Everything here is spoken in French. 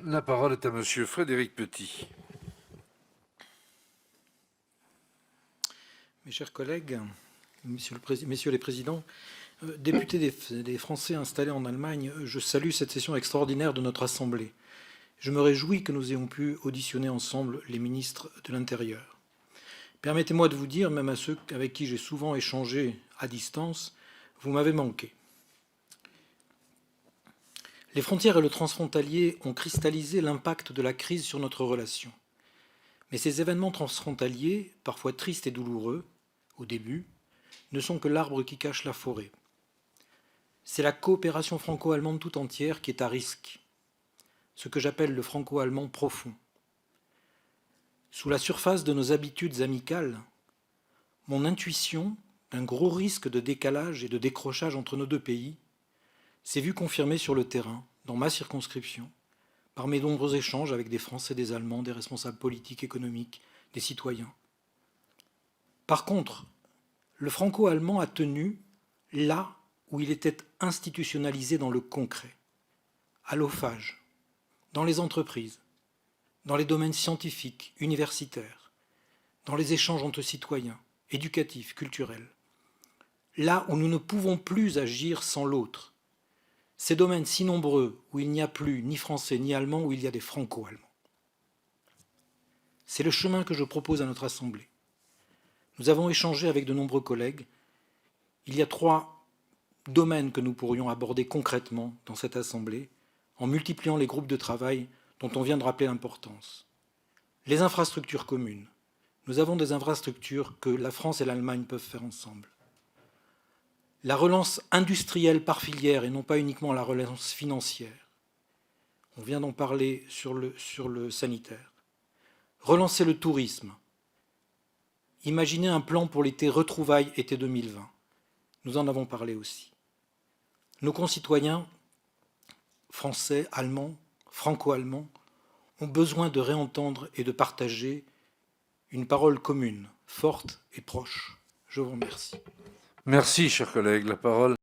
La parole est à Monsieur Frédéric Petit. Mes chers collègues, messieurs les présidents, députés des Français installés en Allemagne, je salue cette session extraordinaire de notre Assemblée. Je me réjouis que nous ayons pu auditionner ensemble les ministres de l'Intérieur. Permettez-moi de vous dire, même à ceux avec qui j'ai souvent échangé à distance, vous m'avez manqué. Les frontières et le transfrontalier ont cristallisé l'impact de la crise sur notre relation. Mais ces événements transfrontaliers, parfois tristes et douloureux, au début, ne sont que l'arbre qui cache la forêt. C'est la coopération franco-allemande tout entière qui est à risque, ce que j'appelle le franco-allemand profond. Sous la surface de nos habitudes amicales, mon intuition d'un gros risque de décalage et de décrochage entre nos deux pays s'est vue confirmée sur le terrain, dans ma circonscription, par mes nombreux échanges avec des Français, des Allemands, des responsables politiques, économiques, des citoyens. Par contre, le franco-allemand a tenu là où il était institutionnalisé dans le concret, à l'OFAGE, dans les entreprises, dans les domaines scientifiques, universitaires, dans les échanges entre citoyens, éducatifs, culturels, là où nous ne pouvons plus agir sans l'autre, ces domaines si nombreux où il n'y a plus ni français ni allemand, où il y a des franco-allemands. C'est le chemin que je propose à notre Assemblée. Nous avons échangé avec de nombreux collègues. Il y a 3 domaines que nous pourrions aborder concrètement dans cette Assemblée, en multipliant les groupes de travail dont on vient de rappeler l'importance. Les infrastructures communes. Nous avons des infrastructures que la France et l'Allemagne peuvent faire ensemble. La relance industrielle par filière et non pas uniquement la relance financière. On vient d'en parler sur le sanitaire. Relancer le tourisme. Imaginez un plan pour l'été retrouvailles été 2020. Nous en avons parlé aussi. Nos concitoyens français, allemands, franco-allemands ont besoin de réentendre et de partager une parole commune, forte et proche. Je vous remercie. Merci, chers collègues. La parole